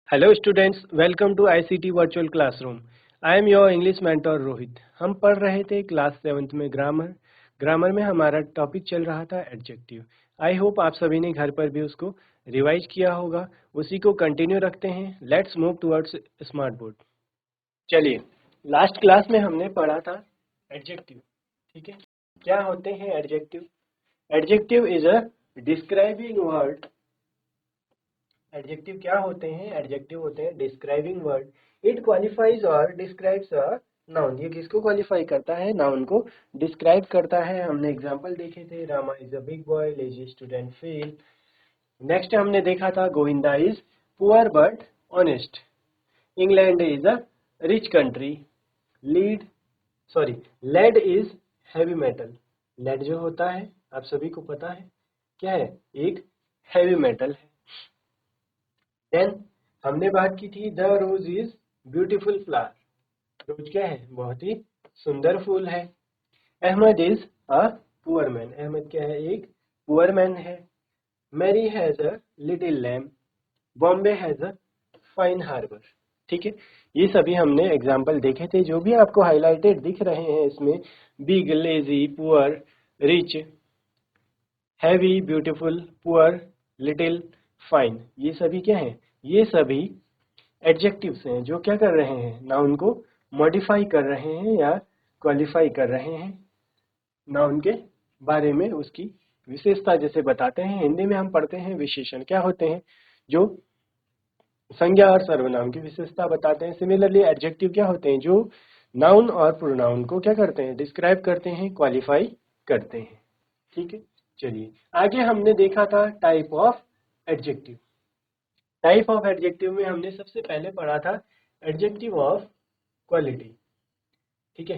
Hello students, welcome to ICT virtual classroom. I am your English mentor Rohit. हम पढ़ रहे थे क्लास 7th में ग्रामर में हमारा टॉपिक चल रहा था एडजेक्टिव। आई होप आप सभी ने घर पर भी उसको रिवाइज किया होगा। उसी को कंटिन्यू रखते हैं। Let's move towards smart board. चलिए, लास्ट क्लास में हमने पढ़ा था एडजेक्टिव। ठीक है, क्या होते हैं adjective? Adjective is a describing word. Adjective क्या होते हैं? एडजेक्टिव होते हैं डिस्क्राइबिंग वर्ड। इट क्वालिफाइज और डिस्क्राइब्स अ नाउन। ये किसको क्वालिफाई करता है? नाउन को डिस्क्राइब करता है। हमने एग्जांपल देखे थे, Rama is a big boy, lazy student fail. Next हमने देखा था, Govinda is poor but honest, England is a rich country, lead is heavy metal. Lead जो होता है आप सभी को पता है क्या है? एक हैवी मेटल है। देन हमने बात की थी, the rose is beautiful flower. Rose क्या है? बहुत ही सुंदर फूल है। Ahmad is a poor man. Ahmad क्या है? एक पुअर मैन है। Mary has a little lamp. Bombay has a fine harbour. ठीक है, ये सभी हमने एग्जाम्पल देखे थे। जो भी आपको हाईलाइटेड दिख रहे हैं इसमें, big, lazy, poor, rich, heavy, beautiful, poor, little, fine, ये सभी क्या है? ये सभी एडजेक्टिव्स हैं जो क्या कर रहे हैं? नाउन को मॉडिफाई कर रहे हैं या क्वालिफाई कर रहे हैं। नाउन के बारे में उसकी विशेषता जैसे बताते हैं। हिंदी में हम पढ़ते हैं विशेषण क्या होते हैं? जो संज्ञा और सर्वनाम की विशेषता बताते हैं। सिमिलरली एडजेक्टिव क्या होते हैं? जो नाउन और प्रोनाउन को क्या करते हैं? डिस्क्राइब करते हैं, क्वालिफाई करते हैं। ठीक है, चलिए आगे हमने देखा था type of adjective. Type of adjective में हमने सबसे पहले पढ़ा था एडजेक्टिव ऑफ क्वालिटी। ठीक है,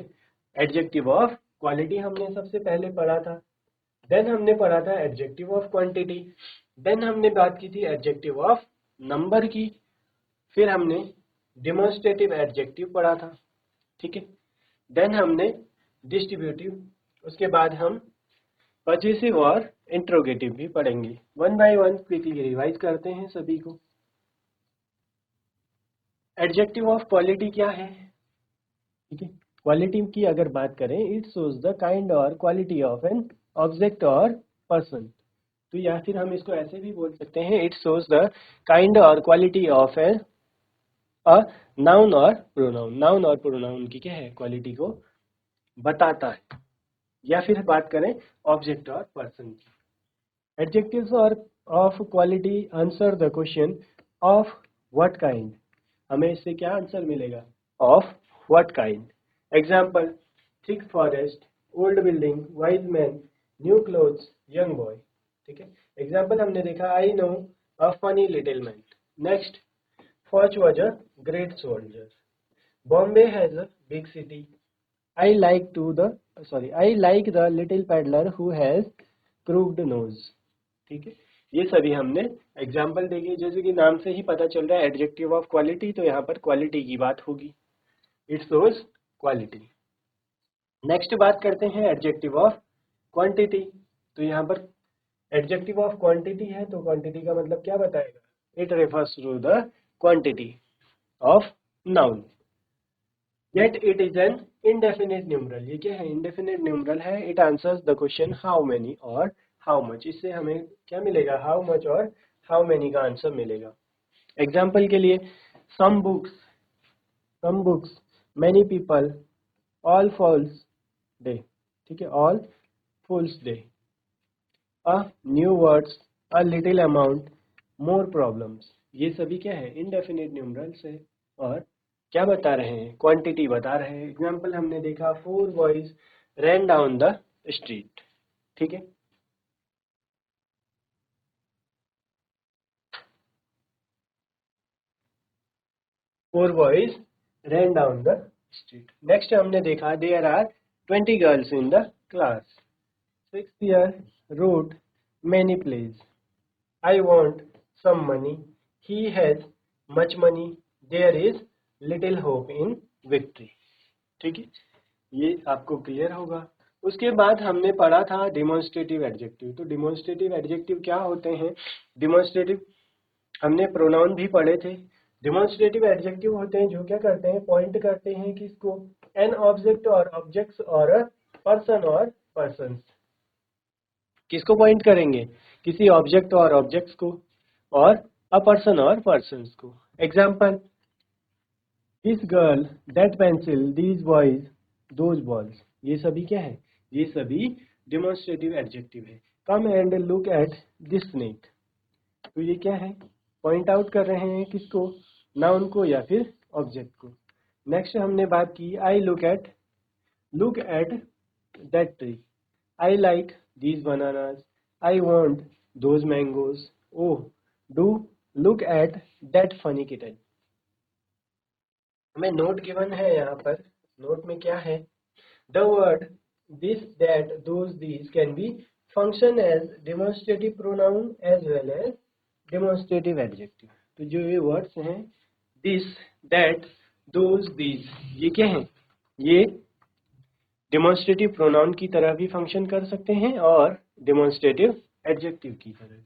एडजेक्टिव ऑफ क्वालिटी हमने सबसे पहले पढ़ा था। देन हमने पढ़ा था एडजेक्टिव ऑफ क्वांटिटी। देन हमने बात की थी एडजेक्टिव ऑफ नंबर की। फिर हमने डिमॉन्स्ट्रेटिव एडजेक्टिव पढ़ा था। ठीक है, देन हमने डिस्ट्रीब्यूटिव। उसके बाद हम पजेसिव और इंट्रोगेटिव भी पढ़ेंगे। One by one quickly revise करते हैं सभी को। एडजेक्टिव ऑफ क्वालिटी क्या है? ठीक है, क्वालिटी की अगर बात करें, इट शोज द काइंड और क्वालिटी ऑफ एन ऑब्जेक्ट और पर्सन। तो या फिर हम इसको ऐसे भी बोल सकते हैं, इट शोज द काइंड और quality of an a noun और प्रोनाउन। नाउन और प्रोनाउन की क्या है? क्वालिटी को बताता है। या फिर बात करें ऑब्जेक्ट और पर्सन की। एडजेक्टिव्स और of quality answer the question of what kind. हमें इससे क्या आंसर मिलेगा? Of what kind. Example, thick forest, old building, wise man, new clothes, young boy. ठीक है, एग्जाम्पल हमने देखा, I know a funny little man. Next, Foch was a great soldier. Bombay has a big city. I like the little pedlar who has crooked nose. ठीक है, ये सभी हमने example देखे। जैसे कि नाम से ही पता चल रहा है एडजेक्टिव ऑफ क्वालिटी, तो यहाँ पर क्वालिटी की बात होगी। It shows quality. नेक्स्ट बात करते हैं एडजेक्टिव ऑफ क्वांटिटी। तो यहाँ पर एडजेक्टिव ऑफ क्वांटिटी है, तो क्वांटिटी का मतलब क्या बताएगा? It refers to the quantity of noun. Yet it is an indefinite numeral। ये क्या है? indefinite numeral है। It answers the question how many और how much। इससे हमें क्या मिलेगा? how much और how many का आंसर मिलेगा। एग्जाम्पल के लिए, some books, many people, all fools day। ठीक है, all fools day, a new words, a little amount, more problems। ये सभी क्या है? indefinite numerals है और क्या बता रहे हैं? क्वांटिटी बता रहे हैं। एग्जाम्पल हमने देखा, 4 boys ran down the street। ठीक है, four boys ran down the street। Next हमने देखा, there are 20 girls in the class. Shakespeare wrote many plays। I want some money। He has much money। There is little hope in victory। ठीक है, ये आपको clear होगा। उसके बाद हमने पढ़ा था डिमॉन्स्ट्रेटिव एडजेक्टिव। तो डिमॉन्स्ट्रेटिव एडजेक्टिव क्या होते हैं? डिमॉन्स्ट्रेटिव हमने प्रोनाउन भी पढ़े थे। डेमोन्स्ट्रेटिव एडजेक्टिव होते हैं जो क्या करते हैं, पॉइंट करते हैं किसको, एन ऑब्जेक्ट और ऑब्जेक्ट्स और पर्सन और पर्सन्स। किसको पॉइंट करेंगे, किसी ऑब्जेक्ट और ऑब्जेक्ट्स को और अ पर्सन और पर्सन्स को। Example, this girl, that pencil, these boys, those balls. ये सभी क्या है, ये सभी डेमोन्स्ट्रेटिव एडजेक्टिव है। Come and look at this snake, तो ये क्या है, पॉइंट आउट कर रहे हैं किसको, नाउन को या फिर ऑब्जेक्ट को। नेक्स्ट हमने बात की, I look at that tree, I like these bananas, I want those mangoes, oh do look at that funny kitten. हमें नोट गिवन है यहाँ पर, नोट में क्या है, the word this, that, those, these can be function as demonstrative pronoun as well as demonstrative adjective. तो जो ये वर्ड्स हैं, दिस, दैट, दोज, दीज, ये क्या हैं, ये डेमोन्स्ट्रेटिव प्रोनाउन की तरह भी फंक्शन कर सकते हैं और डेमोन्स्ट्रेटिव एडजेक्टिव की तरह।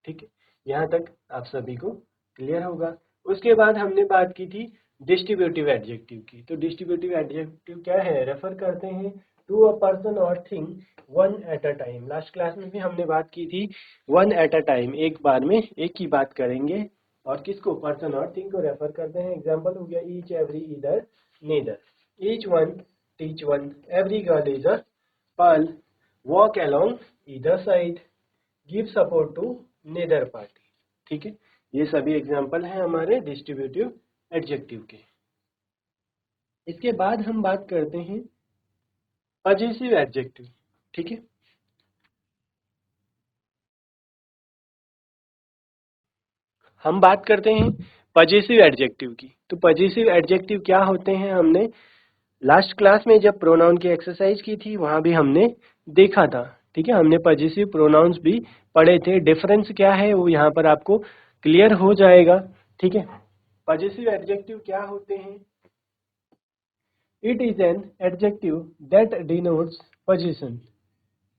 ठीक है, यहाँ तक आप सभी को क्लियर होगा। उसके बाद हमने बात की थी डिस्ट्रीब्यूटिव एडजेक्टिव की। तो डिस्ट्रीब्यूटिव एडजेक्टिव क्या है, रेफर करते हैं टू अ पर्सन और thing one at a time. Last class में भी हमने बात की थी वन एट अ टाइम, एक बार में एक ही बात करेंगे, और किसको, पर्सन और थिंग को रेफर करते हैं। एग्जाम्पल हो गया each, every, either, neither. Each one, teach one, every girl is a pearl, walk along either side, give support to neither party। ठीक है, ये सभी एग्जाम्पल हैं हमारे डिस्ट्रीब्यूटिव एडजेक्टिव के। इसके बाद हम बात करते हैं पजेसिव एडजेक्टिव। ठीक है, हम बात करते हैं पजेसिव एडजेक्टिव की। तो पजेसिव एडजेक्टिव क्या होते हैं, हमने लास्ट क्लास में जब प्रोनाउन की एक्सरसाइज की थी वहां भी हमने देखा था। ठीक है, हमने पजेसिव प्रोनाउंस भी पढ़े थे, डिफरेंस क्या है वो यहाँ पर आपको क्लियर हो जाएगा। ठीक है, पजेसिव एडजेक्टिव क्या होते हैं, it is an adjective that denotes position.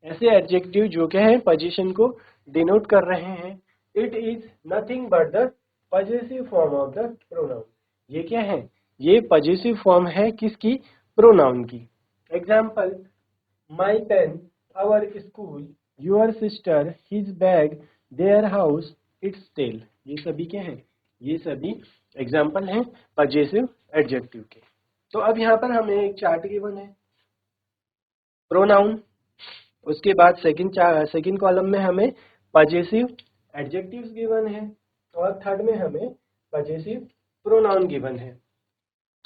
ऐसे एडजेक्टिव जो क्या है, पोजीशन को डिनोट कर रहे हैं। It is nothing but the possessive form of the pronoun. ये क्या है, ये पजेसिव फॉर्म है किसकी, प्रोनाउन की। Example, my pen, our school, your sister, his bag, their house, its tail. ये सभी क्या है, ये सभी एग्जाम्पल हैं पजेसिव एडजेक्टिव के। तो अब यहाँ पर हमें एक चार्ट गिवन है, प्रोनाउन, उसके बाद सेकंड कॉलम में हमें पजेसिव एडजेक्टिव्स गिवन है और थर्ड में हमें पजेसिव प्रोनाउन गिवन है।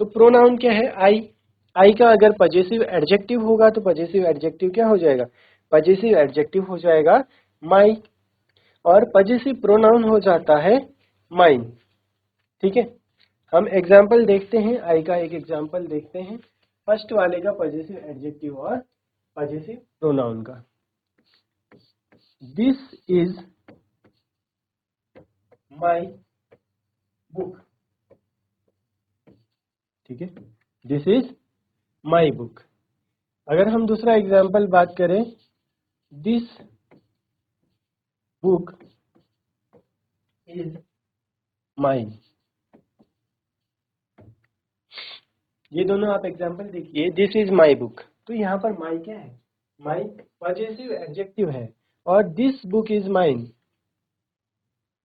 तो प्रोनाउन क्या है, आई। आई का अगर पजेसिव एडजेक्टिव होगा तो पजेसिव एडजेक्टिव क्या हो जाएगा, पजेसिव एडजेक्टिव हो जाएगा माई, और पजेसिव प्रोनाउन हो जाता है माइन। ठीक है, हम एग्जाम्पल देखते हैं, आई का एक एग्जाम्पल देखते हैं, फर्स्ट वाले का पजेसिव एडजेक्टिव और पजेसिव प्रोनाउन का। This is my book. ठीक है, दिस इज माई बुक। अगर हम दूसरा एग्जाम्पल बात करें, दिस बुक इज माइन। ये दोनों आप एग्जाम्पल देखिए, दिस इज माई बुक, तो यहाँ पर माई क्या है, माई पजेसिव एडजेक्टिव है, और दिस बुक इज माइन,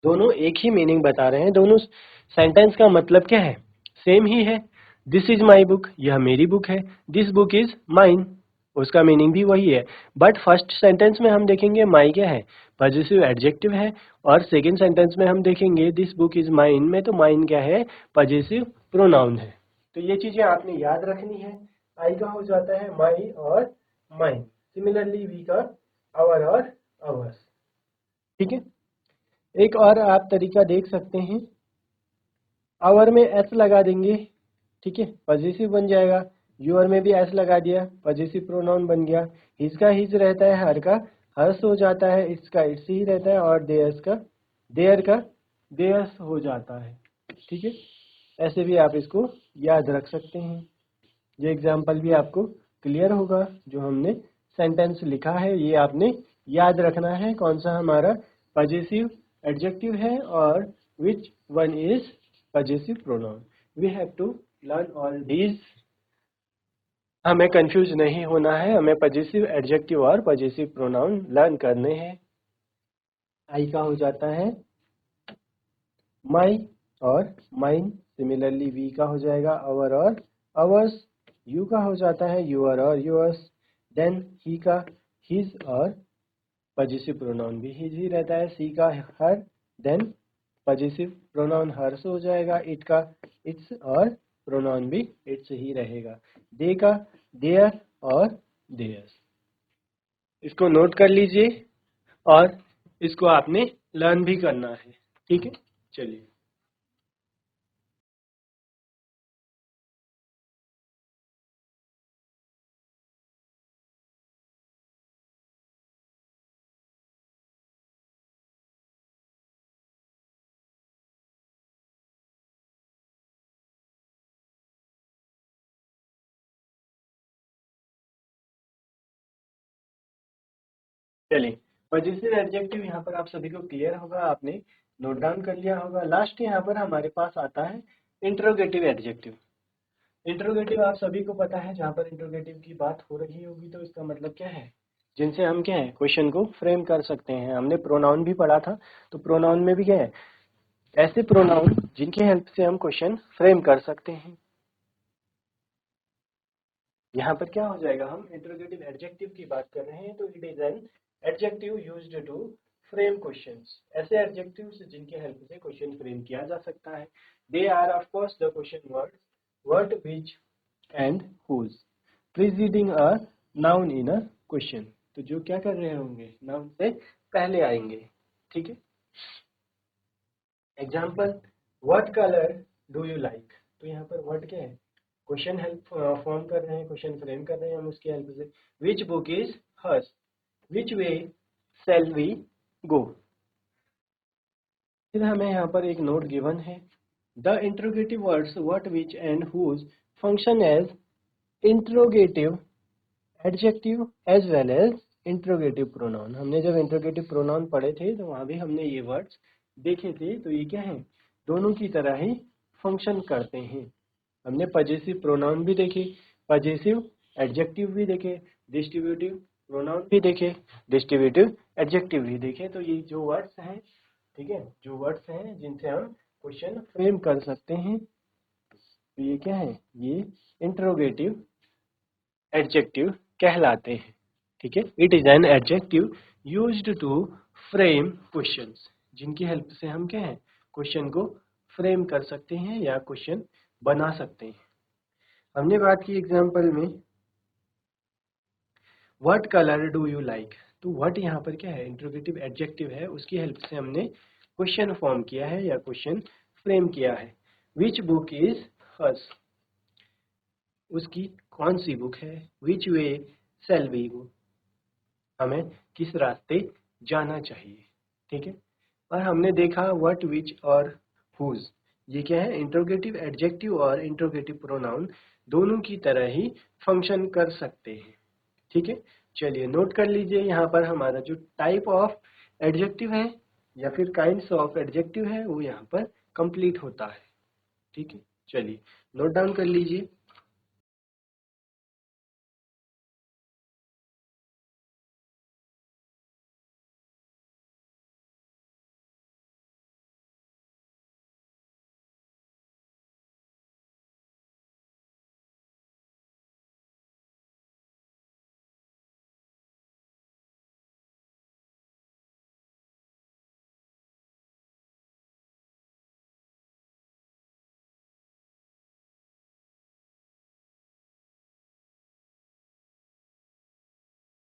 दोनों एक ही मीनिंग बता रहे हैं, दोनों सेंटेंस का मतलब क्या है, सेम ही है। दिस इज माई बुक, यह मेरी बुक है, दिस बुक इज माइन, उसका मीनिंग भी वही है। बट फर्स्ट सेंटेंस में हम देखेंगे माई क्या है, पजेसिव एडजेक्टिव है, और सेकंड सेंटेंस में हम देखेंगे दिस बुक इज माइन में तो माइन क्या है, पजेसिव प्रोनाउन है। तो ये चीजें आपने याद रखनी है। आई का हो जाता है माई और माइन, सिमिलरली वी का आवर और आवर्स। ठीक है, एक और आप तरीका देख सकते हैं, आवर में एस लगा देंगे, ठीक है, पजेसिव बन जाएगा। यूर में भी एस लगा दिया, पजेसिव प्रोनाउन बन गया। हिज का हिज रहता है, हर का हर्ष हो जाता है, इसका इट्स ही रहता है, और देयर्स का देयर्स हो जाता है। ठीक है, ऐसे भी आप इसको याद रख सकते हैं। ये एग्जाम्पल भी आपको क्लियर होगा, जो हमने सेंटेंस लिखा है ये आपने याद रखना है, कौन सा हमारा पजेसिव एडजेक्टिव है और which one is possessive pronoun. We have to learn all these. हमें कंफ्यूज नहीं होना है, हमें पॉजिटिव एडजेक्टिव और पॉजिटिव प्रोनाउन लर्न करने हैं। आई का हो जाता है माई और माइन, सिमिलरली वी का हो जाएगा अवर और अवर्स, यू का हो जाता है यूअर और यूअर्स, देन ही का हिज और पॉजिटिव प्रोनाउन भी हिज ही रहता है, सी का हर, देन पॉजिटिव प्रोनाउन हर्स हो जाएगा, इट का इट्स और प्रोनाउन भी इट्स ही रहेगा, दे का देयर और देयर्स। इसको नोट कर लीजिए और इसको आपने लर्न भी करना है, ठीक है। चलिए चलिए पॉजिटिव एडजेक्टिव यहाँ पर आप सभी को क्लियर होगा, आपने नोट डाउन कर लिया होगा। लास्ट यहाँ पर हमारे पास आता है इंट्रोगेटिव एडजेक्टिव। इंट्रोगेटिव आप सभी को पता है, जहाँ पर इंट्रोगेटिव की बात हो रही होगी तो इसका मतलब क्या है, जिनसे हम क्या है क्वेश्चन को फ्रेम कर सकते हैं। हमने प्रोनाउन भी पढ़ा था, तो प्रोनाउन में भी क्या है, ऐसे प्रोनाउन जिनकी हेल्प से हम क्वेश्चन फ्रेम कर सकते हैं। यहाँ पर क्या हो जाएगा, हम इंट्रोगेटिव एडजेक्टिव की बात कर रहे हैं, तो it is an adjective used to frame questions. ऐसे एडजेक्टिव्स जिनके हेल्प से क्वेश्चन फ्रेम किया जा सकता है। They are of course the question word, what, which and whose preceding a noun in a question. तो जो क्या कर रहे होंगे, नाउन से पहले आएंगे, ठीक है। Example, what colour do you like, तो यहाँ पर व्हाट क्या है, क्वेश्चन हेल्प फॉर्म कर रहे हैं, क्वेश्चन फ्रेम कर रहे हैं हम उसकी हेल्प से। Which book is hers, which way shall we go. फिर हमें यहाँ पर एक नोट गिवन है, the interrogative words what, which and whose function as interrogative adjective as well as interrogative pronoun. हमने जब इंट्रोगेटिव प्रोनाउन पढ़े थे तो वहां भी हमने ये वर्ड्स देखे थे, तो ये क्या है, दोनों की तरह ही फंक्शन करते हैं। हमने पॉजिटिव प्रोनाउन भी देखे, पॉजिटिव एडजेक्टिव भी देखे, डिस्ट्रीब्यूटिव प्रोनाउन भी देखे, डिस्ट्रीब्यूटिव एडजेक्टिव भी देखे। तो ये जो वर्ड्स हैं, ठीक है, जो वर्ड्स हैं जिनसे हम क्वेश्चन फ्रेम कर सकते हैं, तो ये क्या है, ये इंट्रोगेटिव एडजेक्टिव कहलाते हैं, ठीक है। It is an adjective used to frame questions, जिनकी हेल्प से हम क्या है क्वेश्चन को फ्रेम कर सकते हैं या क्वेश्चन बना सकते हैं। हमने बात की एग्जांपल में, what colour do you like, तो व्हाट यहाँ पर क्या है, इंट्रोगेटिव एडजेक्टिव है, उसकी हेल्प से हमने क्वेश्चन फॉर्म किया है या क्वेश्चन फ्रेम किया है। विच बुक इज हर्स, उसकी कौन सी बुक है। विच वे शैल वी गो, हमें किस रास्ते जाना चाहिए, ठीक है। और हमने देखा व्हाट, विच और हुज, ये क्या है, इंट्रोगेटिव एडजेक्टिव और इंट्रोगेटिव प्रोनाउन दोनों की तरह ही फंक्शन कर सकते हैं, ठीक है। चलिए नोट कर लीजिए, यहाँ पर हमारा जो टाइप ऑफ एडजेक्टिव है या फिर काइंड्स ऑफ एडजेक्टिव है वो यहाँ पर कंप्लीट होता है, ठीक है। चलिए नोट डाउन कर लीजिए।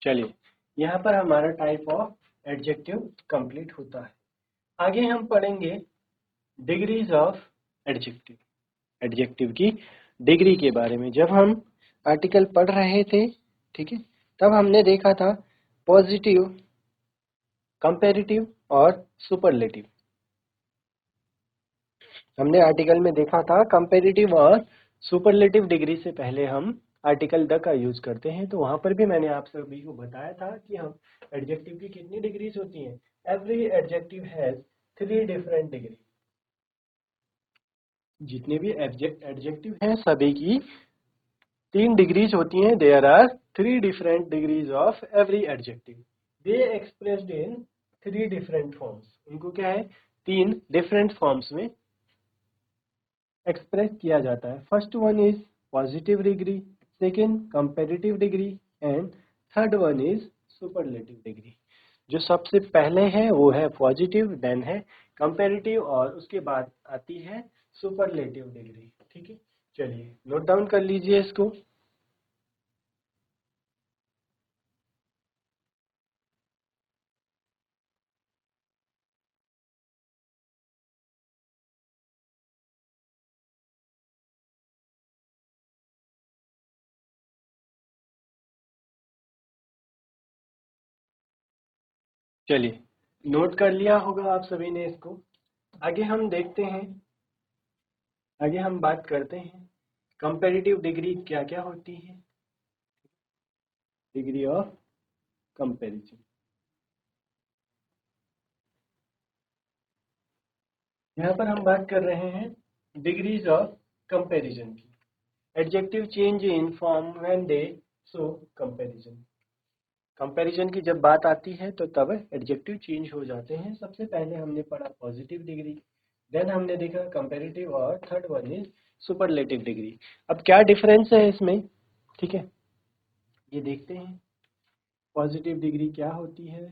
चलिए यहाँ पर हमारा टाइप ऑफ एडजेक्टिव कंप्लीट होता है। आगे हम पढ़ेंगे डिग्रीज ऑफ एडजेक्टिव, एडजेक्टिव की डिग्री के बारे में। जब हम आर्टिकल पढ़ रहे थे, ठीक है, तब हमने देखा था पॉजिटिव, कंपैरेटिव और सुपरलेटिव। हमने आर्टिकल में देखा था कंपैरेटिव और सुपरलेटिव डिग्री से पहले हम आर्टिकल द का यूज करते हैं, तो वहां पर भी मैंने आप सभी को बताया था कि हम एडजेक्टिव की कितनी डिग्रीज होती हैं। Every adjective has 3 different degree. जितने भी एडजेक्टिव हैं सभी की 3 डिग्रीज होती हैं। There are 3 different degrees of every adjective. They expressed in 3 different forms. इनको क्या है, 3 डिफरेंट फॉर्म्स में एक्सप्रेस किया जाता है। First one is positive degree, second comparative degree and third one is superlative degree. जो सबसे पहले है वो है पॉजिटिव, देन है कंपैरेटिव और उसके बाद आती है सुपरलेटिव डिग्री। ठीक है, चलिए नोट डाउन कर लीजिए इसको। चलिए नोट कर लिया होगा आप सभी ने इसको। आगे हम देखते हैं, आगे हम बात करते हैं कंपैरेटिव डिग्री क्या क्या होती है। डिग्री ऑफ कंपैरिजन, यहाँ पर हम बात कर रहे हैं डिग्रीज ऑफ कंपैरिजन की। Adjective change in form when they show comparison. Comparison की जब बात आती है तो तब एडजेक्टिव चेंज हो जाते हैं। सबसे पहले हमने पढ़ा पॉजिटिव डिग्री, देन हमने देखा कंपैरेटिव और third one is superlative degree. अब क्या डिफरेंस है इसमें, ठीक है, ये देखते हैं। पॉजिटिव डिग्री क्या होती है,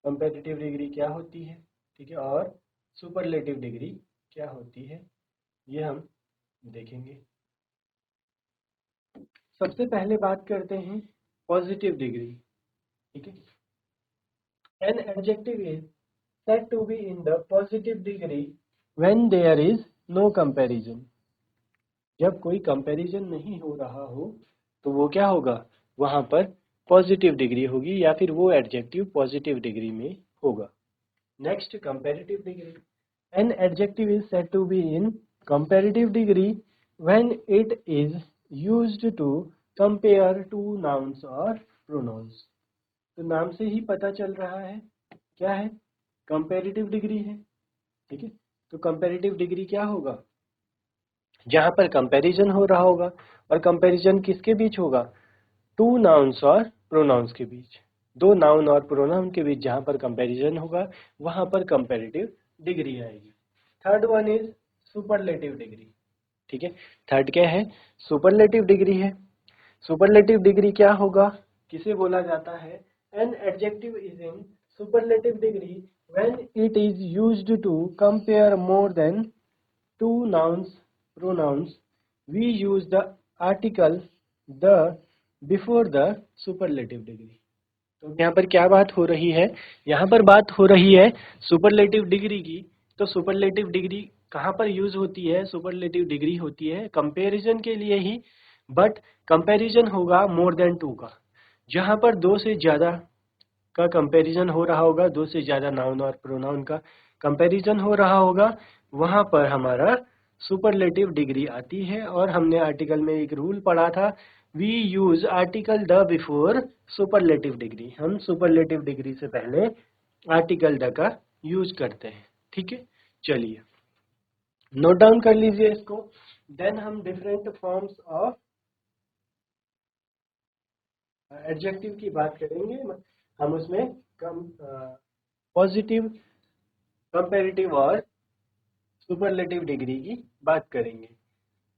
कंपैरेटिव डिग्री क्या होती है, ठीक है, और सुपरलेटिव डिग्री क्या होती है, ये हम देखेंगे। सबसे पहले बात करते हैं पॉजिटिव डिग्री। ठीक है, an adjective is said to be in the positive degree when there is no comparison। जब कोई कंपैरिजन नहीं हो रहा हो तो वो क्या होगा, वहां पर पॉजिटिव डिग्री होगी या फिर वो एडजेक्टिव पॉजिटिव डिग्री में होगा। Next comparative degree, N adjective is said to be in comparative degree when it is used to compare two nouns or pronouns। तो नाम से ही पता चल रहा है क्या है, कंपैरेटिव डिग्री है। ठीक है, तो कंपैरेटिव डिग्री क्या होगा, जहां पर कंपैरिजन हो रहा होगा। और कंपैरिजन किसके बीच होगा, टू नाउन्स और प्रोनाउंस के बीच। दो नाउन और प्रोनाउन के बीच जहां पर कंपैरिजन होगा वहां पर कंपैरेटिव डिग्री आएगी। Third one is superlative degree. ठीक है, थर्ड क्या है, सुपरलेटिव डिग्री है। सुपरलेटिव डिग्री क्या होगा, किसे बोला जाता है, an adjective is in superlative degree when it is used to compare more than two nouns pronouns। we use the article the before the superlative degree। तो यहाँ पर क्या बात हो रही है, यहाँ पर बात हो रही है सुपरलेटिव डिग्री की। तो सुपरलेटिव डिग्री कहाँ पर यूज होती है, सुपरलेटिव डिग्री होती है कंपैरिजन के लिए ही, बट कंपैरिजन होगा मोर देन टू का। जहाँ पर दो से ज़्यादा का कंपैरिजन हो रहा होगा, दो से ज़्यादा नाउन और प्रोनाउन का कंपैरिजन हो रहा होगा, वहाँ पर हमारा सुपरलेटिव डिग्री आती है। और हमने आर्टिकल में एक रूल पढ़ा था, we use article the before superlative degree. हम सुपरलेटिव डिग्री से पहले आर्टिकल द का यूज करते हैं। ठीक है, चलिए नोट डाउन कर लीजिए इसको। देन हम डिफरेंट फॉर्म्स ऑफ एडजेक्टिव की बात करेंगे। हम उसमें कम पॉजिटिव, कंपैरेटिव और सुपरलेटिव डिग्री की बात करेंगे।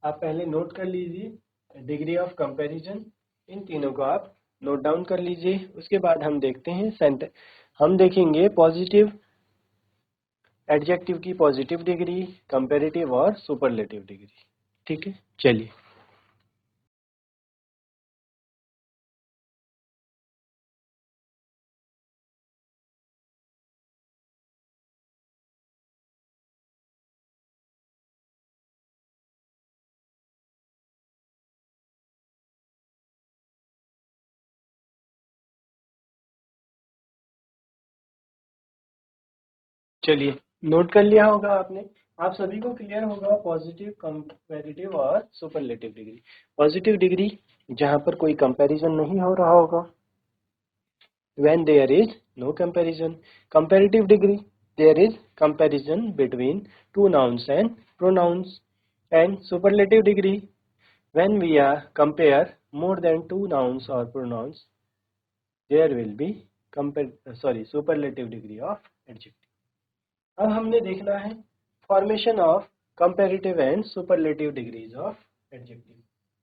आप पहले नोट कर लीजिए डिग्री ऑफ कंपैरिजन, इन तीनों को आप नोट डाउन कर लीजिए। उसके बाद हम देखते हैं हम देखेंगे पॉजिटिव एडजेक्टिव की पॉजिटिव डिग्री, कंपैरेटिव और सुपरलेटिव डिग्री। ठीक है, चलिए चलिए नोट कर लिया होगा आपने। आप सभी को क्लियर होगा पॉजिटिव, कंपैरेटिव और सुपरलेटिव डिग्री। पॉजिटिव डिग्री जहां पर कोई कंपैरिजन नहीं हो रहा होगा, when there is no comparison। comparative degree there is comparison between two nouns and pronouns. And superlative degree, when we are compare more than two nouns or pronouns, there will be superlative degree of adjective. अब हमने देखना है formation of comparative and superlative degrees of adjective.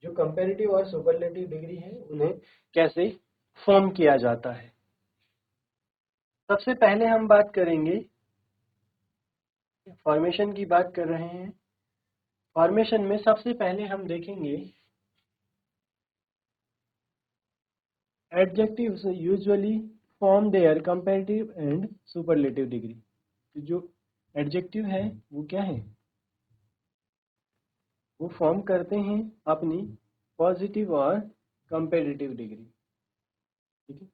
जो comparative और superlative degree है उन्हें कैसे form किया जाता है। सबसे पहले हम बात करेंगे, फॉर्मेशन की बात कर रहे हैं। फॉर्मेशन में सबसे पहले हम देखेंगे adjectives usually form their comparative and superlative degree. तो जो एडजेक्टिव है वो क्या है, वो फॉर्म करते हैं अपनी पॉजिटिव और कंपैरेटिव डिग्री। ठीक है,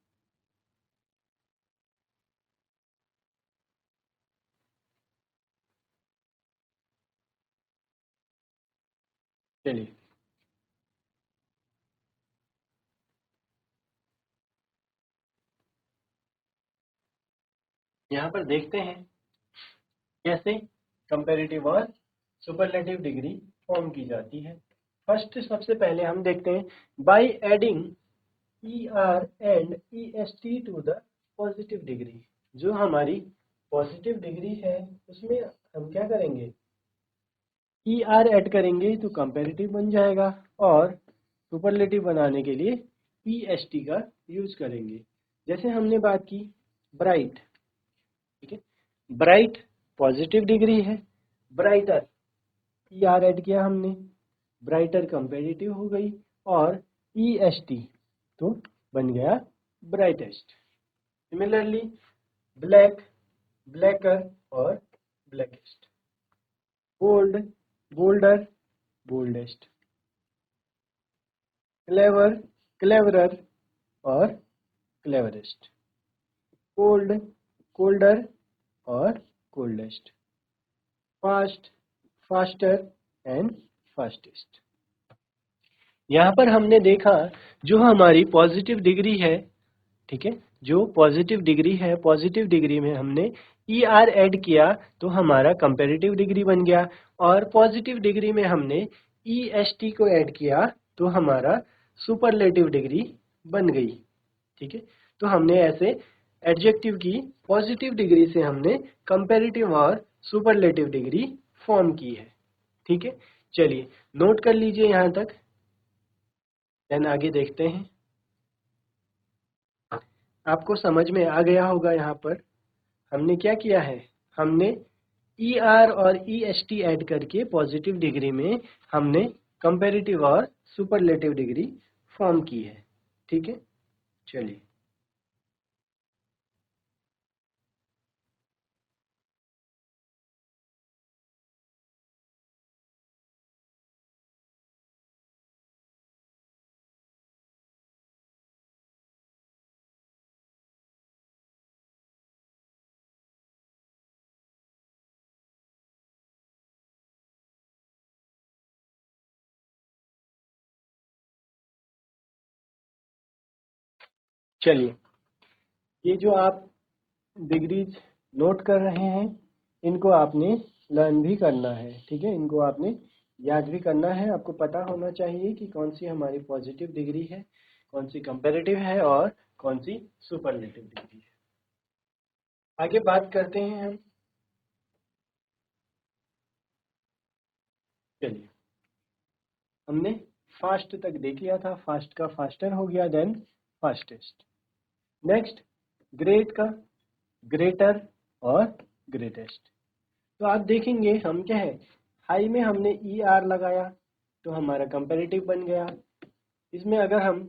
चलिए यहाँ पर देखते हैं कैसे कंपैरेटिव और सुपरलेटिव डिग्री फॉर्म की जाती है। फर्स्ट सबसे पहले हम देखते हैं by adding ER and EST to the positive degree. जो हमारी पॉजिटिव डिग्री है उसमें हम क्या करेंगे, ER ऐड करेंगे तो कंपैरेटिव बन जाएगा, और सुपरलेटिव बनाने के लिए EST का यूज करेंगे। जैसे हमने बात की ब्राइट, ठीक है, ब्राइट पॉजिटिव डिग्री है, ब्राइटर ER ऐड किया हमने, ब्राइटर कंपैरेटिव हो गई, और EST तो बन गया ब्राइटेस्ट। सिमिलरली ब्लैक, ब्लैकर और blackest, bold, bolder, boldest, clever, cleverer और क्लेवरेस्ट, कोल्ड, कोल्डर और coldest, fast, faster and fastest. यहाँ पर हमने देखा जो हमारी पॉजिटिव डिग्री है, ठीक है, जो पॉजिटिव डिग्री है, पॉजिटिव डिग्री में हमने ER ऐड किया तो हमारा कंपैरेटिव डिग्री बन गया, और पॉजिटिव डिग्री में हमने EST को ऐड किया तो हमारा सुपरलेटिव डिग्री बन गई। ठीक है, तो हमने ऐसे एडजेक्टिव की पॉजिटिव डिग्री से हमने कंपैरेटिव और सुपरलेटिव डिग्री फॉर्म की है। ठीक है, चलिए नोट कर लीजिए यहाँ तक, देन आगे देखते हैं। आपको समझ में आ गया होगा यहाँ पर हमने क्या किया है, हमने ER और EST ऐड करके पॉजिटिव डिग्री में हमने कंपैरेटिव और सुपरलेटिव डिग्री फॉर्म की है। ठीक है, चलिए चलिए ये जो आप डिग्रीज नोट कर रहे हैं इनको आपने लर्न भी करना है। ठीक है, इनको आपने याद भी करना है। आपको पता होना चाहिए कि कौन सी हमारी पॉजिटिव डिग्री है, कौन सी कंपैरेटिव है और कौन सी सुपरलेटिव डिग्री है। आगे बात करते हैं हम। चलिए हमने फास्ट तक देख लिया था, फास्ट का फास्टर हो गया, देन फास्टेस्ट। नेक्स्ट ग्रेट का ग्रेटर और ग्रेटेस्ट। तो आप देखेंगे हम क्या है, हाई में हमने ER लगाया तो हमारा कंपैरेटिव बन गया। इसमें अगर हम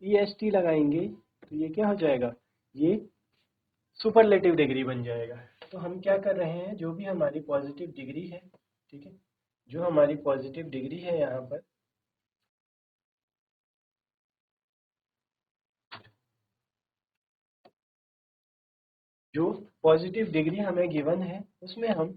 EST लगाएंगे तो ये क्या हो जाएगा, ये सुपरलेटिव डिग्री बन जाएगा। तो हम क्या कर रहे हैं, जो भी हमारी पॉजिटिव डिग्री है, ठीक है, जो हमारी पॉजिटिव डिग्री है यहाँ पर, जो पॉजिटिव डिग्री हमें गिवन है उसमें हम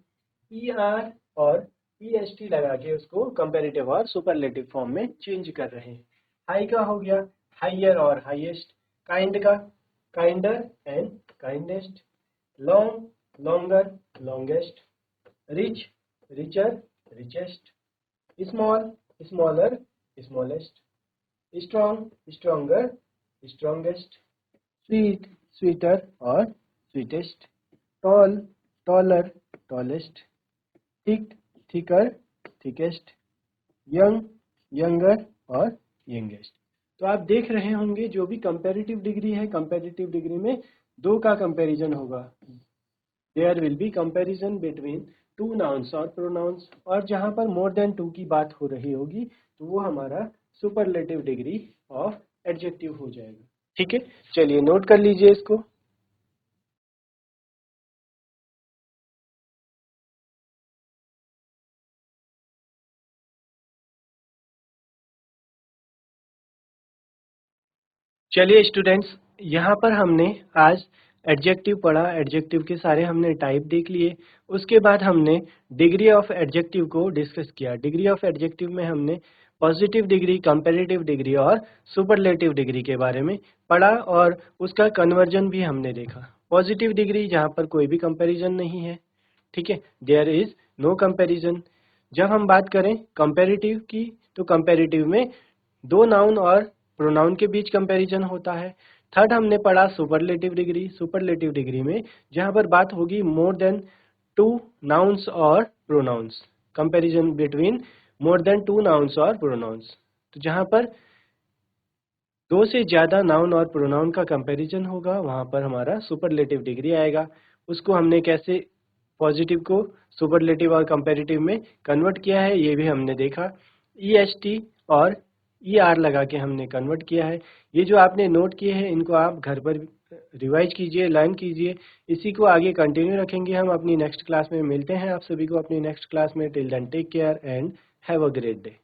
ER और EST लगा के उसको कंपैरेटिव और सुपरलेटिव फॉर्म में चेंज कर रहे हैं। हाई का हो गया हाइयर और हाईएस्ट, काइंड का kinder and kindest, long longer, longest, rich, richer, richest, small, smaller, smallest, strong, stronger, strongest, sweet, sweeter or sweetest, tall, taller, tallest, thick, thicker, thickest, young, younger और youngest. तो आप देख रहे होंगे जो भी कंपैरेटिव डिग्री है, कंपैरेटिव डिग्री में दो का कंपैरिजन होगा। There will be comparison between two nouns और प्रोनाउंस, और जहां पर मोर देन टू की बात हो रही होगी तो वो हमारा सुपरलेटिव डिग्री ऑफ एडजेक्टिव हो जाएगा। ठीक है, चलिए नोट कर लीजिए इसको। चलिए स्टूडेंट्स, यहाँ पर हमने आज एडजेक्टिव पढ़ा, एडजेक्टिव के सारे हमने टाइप देख लिए। उसके बाद हमने डिग्री ऑफ एडजेक्टिव को डिस्कस किया। डिग्री ऑफ एडजेक्टिव में हमने पॉजिटिव डिग्री, कंपैरेटिव डिग्री और सुपरलेटिव डिग्री के बारे में पढ़ा और उसका कन्वर्जन भी हमने देखा। पॉजिटिव डिग्री जहाँ पर कोई भी कंपैरिजन नहीं है, ठीक है, देयर इज नो कंपैरिजन। जब हम बात करें कंपैरेटिव की, तो कंपैरेटिव में दो नाउन और प्रोनाउन के बीच कंपैरिजन होता है। थर्ड हमने पढ़ा सुपरलेटिव डिग्री। सुपरलेटिव डिग्री में जहां पर बात होगी मोर देन टू नाउन्स और pronouns, comparison between more than two nouns और प्रोनाउंस। तो जहां पर दो से ज्यादा नाउन और प्रोनाउन का कंपैरिजन होगा वहां पर हमारा सुपरलेटिव डिग्री आएगा। उसको हमने कैसे पॉजिटिव को सुपरलेटिव और कंपैरेटिव में कन्वर्ट किया है ये भी हमने देखा। EST और ER लगा के हमने कन्वर्ट किया है। ये जो आपने नोट किए हैं इनको आप घर पर रिवाइज कीजिए, लर्न कीजिए। इसी को आगे कंटिन्यू रखेंगे हम अपनी नेक्स्ट क्लास में। मिलते हैं आप सभी को अपनी नेक्स्ट क्लास में। Till then take care and have a great day.